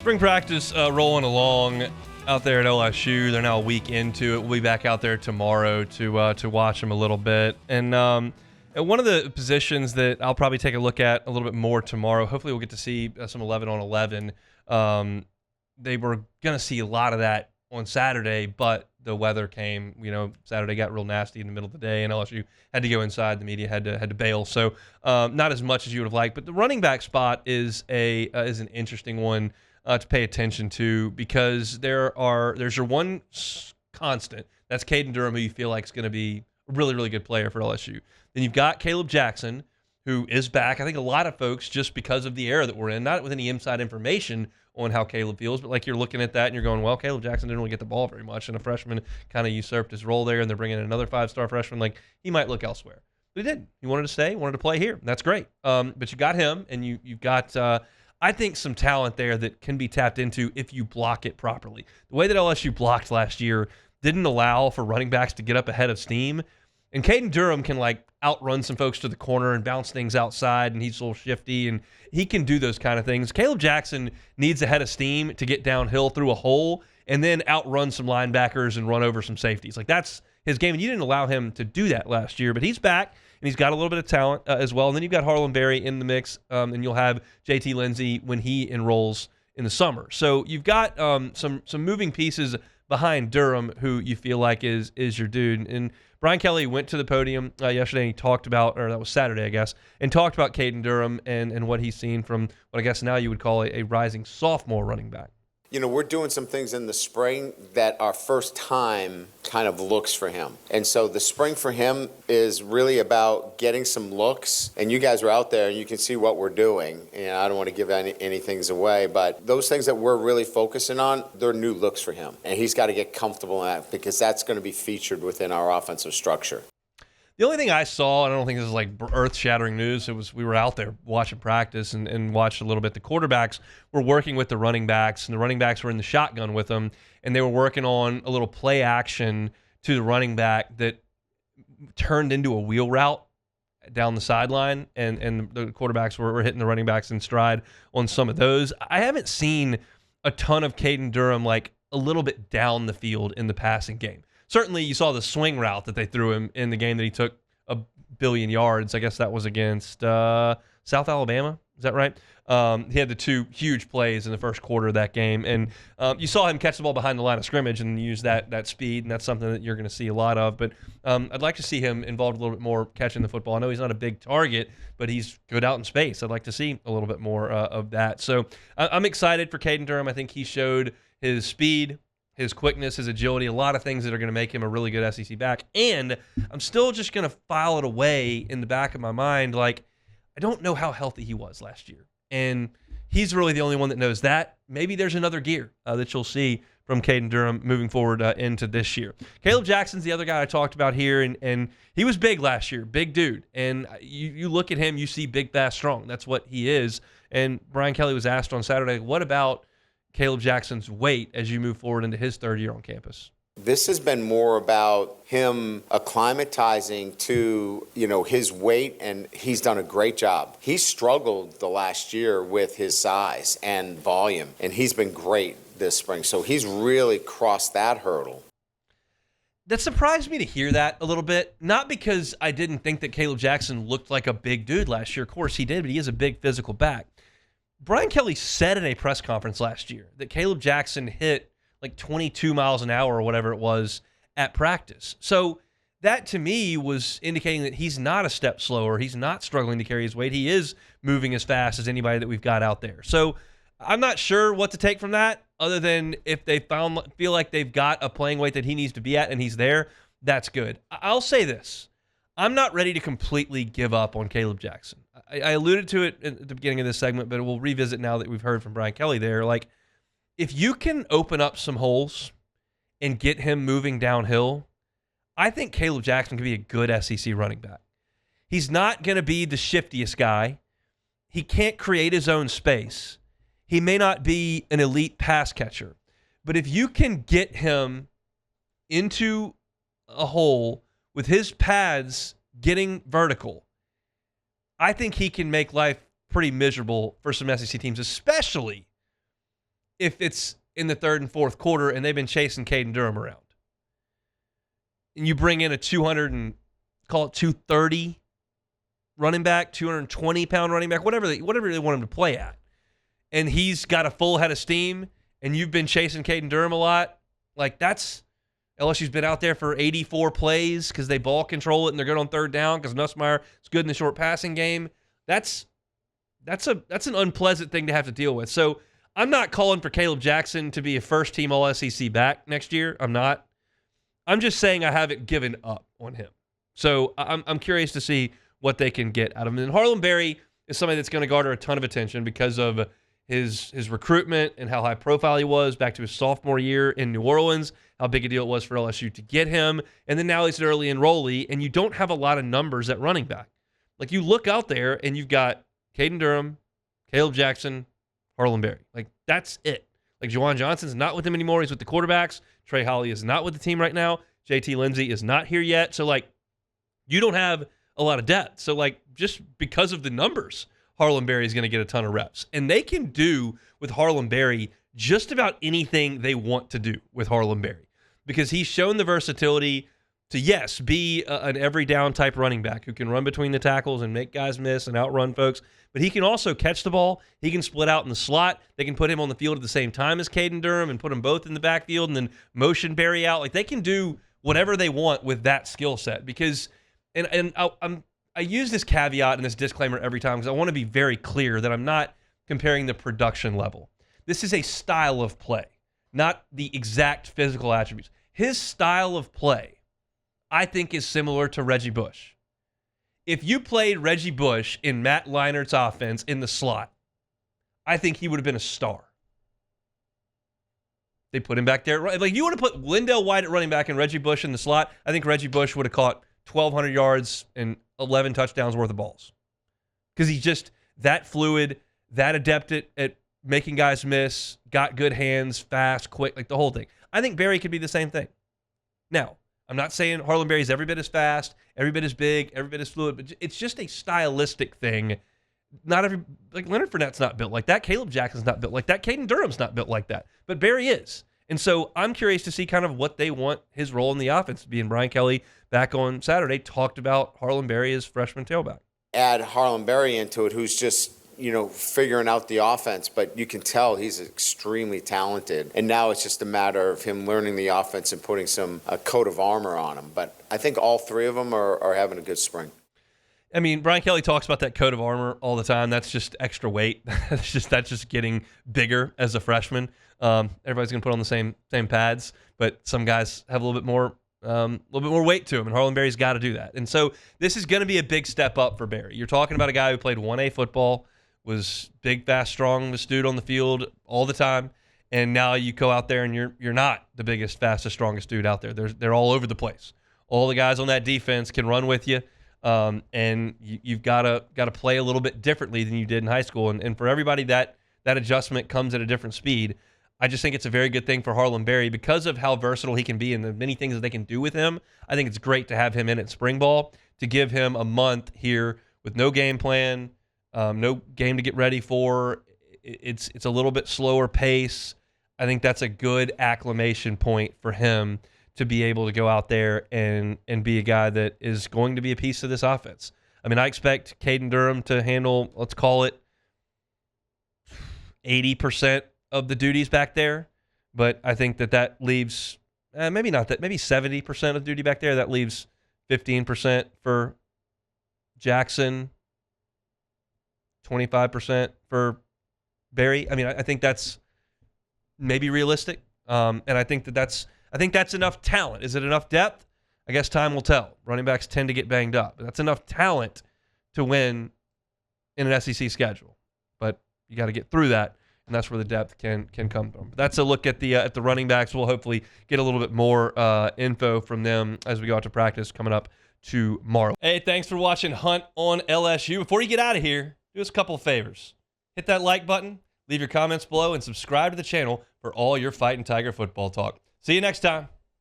Spring practice rolling along out there at LSU. They're now a week into it. We'll be back out there tomorrow to watch them a little bit. And one of the positions that I'll probably take a look at a little bit more tomorrow, hopefully we'll get to see some 11 on 11. They were going to see a lot of that on Saturday, but the weather came. Saturday got real nasty in the middle of the day, and LSU had to go inside. The media had to bail. So not as much as you would have liked. But the running back spot is an interesting one to pay attention to, because there's your one constant. That's Caden Durham, who you feel like is going to be a really, really good player for LSU. Then you've got Kaleb Jackson, who is back. I think a lot of folks, just because of the era that we're in, not with any inside information on how Kaleb feels, but like you're looking at that and you're going, well, Kaleb Jackson didn't really get the ball very much, and a freshman kind of usurped his role there, and they're bringing in another five-star freshman. Like, he might look elsewhere. But he didn't. He wanted to stay, wanted to play here. That's great. But you got him, and you've got I think some talent there that can be tapped into if you block it properly. The way that LSU blocked last year didn't allow for running backs to get up ahead of steam. And Kaden Durham can outrun some folks to the corner and bounce things outside, and he's a little shifty, and he can do those kind of things. Kaleb Jackson needs a head of steam to get downhill through a hole and then outrun some linebackers and run over some safeties. That's his game, and you didn't allow him to do that last year, but he's back. And he's got a little bit of talent as well. And then you've got Harlem Berry in the mix, and you'll have JT Lindsey when he enrolls in the summer. So you've got some moving pieces behind Durham, who you feel like is your dude. And Brian Kelly went to the podium yesterday, and he talked about, or that was Saturday, I guess, and talked about Caden Durham and what he's seen from what I guess now you would call a rising sophomore running back. We're doing some things in the spring that are first time kind of looks for him. And so the spring for him is really about getting some looks. And you guys are out there and you can see what we're doing. And I don't want to give any things away, but those things that we're really focusing on, they're new looks for him. And he's got to get comfortable in that, because that's going to be featured within our offensive structure. The only thing I saw, and I don't think this is earth-shattering news, we were out there watching practice and watched a little bit. The quarterbacks were working with the running backs, and the running backs were in the shotgun with them, and they were working on a little play action to the running back that turned into a wheel route down the sideline, and the quarterbacks were hitting the running backs in stride on some of those. I haven't seen a ton of Caden Durham a little bit down the field in the passing game. Certainly, you saw the swing route that they threw him in the game that he took 1 billion yards. I guess that was against South Alabama. Is that right? He had the two huge plays in the first quarter of that game. And you saw him catch the ball behind the line of scrimmage and use that speed, and that's something that you're going to see a lot of. But I'd like to see him involved a little bit more catching the football. I know he's not a big target, but he's good out in space. I'd like to see a little bit more of that. So I'm excited for Caden Durham. I think he showed his speed, his quickness, his agility, a lot of things that are going to make him a really good SEC back. And I'm still just going to file it away in the back of my mind. I don't know how healthy he was last year. And he's really the only one that knows that. Maybe there's another gear that you'll see from Caden Durham moving forward into this year. Kaleb Jackson's the other guy I talked about here, and he was big last year, big dude. And you look at him, you see big, fast, strong. That's what he is. And Brian Kelly was asked on Saturday, what about Kaleb Jackson's weight as you move forward into his third year on campus? This has been more about him acclimatizing to, his weight, and he's done a great job. He struggled the last year with his size and volume, and he's been great this spring. So he's really crossed that hurdle. That surprised me to hear that a little bit, not because I didn't think that Kaleb Jackson looked like a big dude last year. Of course he did, but he is a big physical back. Brian Kelly said in a press conference last year that Kaleb Jackson hit 22 miles an hour or whatever it was at practice. So that to me was indicating that he's not a step slower. He's not struggling to carry his weight. He is moving as fast as anybody that we've got out there. So I'm not sure what to take from that, other than if they feel like they've got a playing weight that he needs to be at and he's there, that's good. I'll say this. I'm not ready to completely give up on Kaleb Jackson. I alluded to it at the beginning of this segment, but we'll revisit now that we've heard from Brian Kelly there. If you can open up some holes and get him moving downhill, I think Kaleb Jackson can be a good SEC running back. He's not going to be the shiftiest guy. He can't create his own space. He may not be an elite pass catcher. But if you can get him into a hole with his pads getting vertical, I think he can make life pretty miserable for some SEC teams, especially if it's in the third and fourth quarter and they've been chasing Caden Durham around. And you bring in a 230 running back, 220-pound running back, whatever they want him to play at. And he's got a full head of steam, and you've been chasing Caden Durham a lot. Like, LSU's been out there for 84 plays because they ball control it and they're good on third down because Nussmeier is good in the short passing game. That's an unpleasant thing to have to deal with. So I'm not calling for Kaleb Jackson to be a first-team All-SEC back next year. I'm not. I'm just saying I haven't given up on him. So I'm curious to see what they can get out of him. And Harlem Berry is somebody that's going to garner a ton of attention because of his recruitment and how high profile he was back to his sophomore year in New Orleans, how big a deal it was for LSU to get him. And then now he's an early enrollee, and you don't have a lot of numbers at running back. Like, you look out there, and you've got Caden Durham, Kaleb Jackson, Harlem Berry. Like, that's it. Like, Juwan Johnson's not with him anymore. He's with the quarterbacks. Trey Holly is not with the team right now. JT Lindsey is not here yet. So, like, you don't have a lot of depth. So, like, just because of the numbers, Harlem Berry is going to get a ton of reps. And they can do with Harlem Berry just about anything they want to do with Harlem Berry because he's shown the versatility to, yes, be an every down type running back who can run between the tackles and make guys miss and outrun folks. But he can also catch the ball. He can split out in the slot. They can put him on the field at the same time as Caden Durham and put them both in the backfield and then motion Berry out. Like, they can do whatever they want with that skill set because, and I use this caveat and this disclaimer every time because I want to be very clear that I'm not comparing the production level. This is a style of play, not the exact physical attributes. His style of play, I think, is similar to Reggie Bush. If you played Reggie Bush in Matt Leinert's offense in the slot, I think he would have been a star. They put him back there. Like, you want to put Lindell White at running back and Reggie Bush in the slot, I think Reggie Bush would have caught 1,200 yards and 11 touchdowns worth of balls. Because he's just that fluid, that adept at making guys miss, got good hands, fast, quick, like the whole thing. I think Berry could be the same thing. Now, I'm not saying Harlem Berry's every bit as fast, every bit as big, every bit as fluid, but it's just a stylistic thing. Like Leonard Fournette's not built like that. Kaleb Jackson's not built like that. Caden Durham's not built like that. But Berry is. And so I'm curious to see kind of what they want his role in the offense to be. And Brian Kelly, back on Saturday, talked about Harlem Berry as freshman tailback. Add Harlem Berry into it, who's just, figuring out the offense, but you can tell he's extremely talented. And now it's just a matter of him learning the offense and putting a coat of armor on him. But I think all three of them are having a good spring. I mean, Brian Kelly talks about that coat of armor all the time. That's just extra weight. that's just getting bigger as a freshman. Everybody's going to put on the same pads, but some guys have a little bit more weight to them, and Harlem Berry's got to do that. And so this is going to be a big step up for Berry. You're talking about a guy who played 1A football, was big, fast, strong, was dude on the field all the time, and now you go out there and you're not the biggest, fastest, strongest dude out there. They're all over the place. All the guys on that defense can run with you. And you've got to play a little bit differently than you did in high school. And for everybody, that adjustment comes at a different speed. I just think it's a very good thing for Harlem Berry because of how versatile he can be and the many things that they can do with him. I think it's great to have him in at spring ball, to give him a month here with no game plan, no game to get ready for. It's a little bit slower pace. I think that's a good acclimation point for him to be able to go out there and be a guy that is going to be a piece of this offense. I mean, I expect Caden Durham to handle, let's call it 80% of the duties back there, but I think that leaves, maybe not that, maybe 70% of duty back there. That leaves 15% for Jackson, 25% for Berry. I mean, I think that's maybe realistic, and I think that's enough talent. Is it enough depth? I guess time will tell. Running backs tend to get banged up. But that's enough talent to win in an SEC schedule. But you got to get through that, and that's where the depth can come from. But that's a look at the running backs. We'll hopefully get a little bit more info from them as we go out to practice coming up tomorrow. Hey, thanks for watching Hunt on LSU. Before you get out of here, do us a couple of favors. Hit that like button, leave your comments below, and subscribe to the channel for all your Fighting Tiger football talk. See you next time.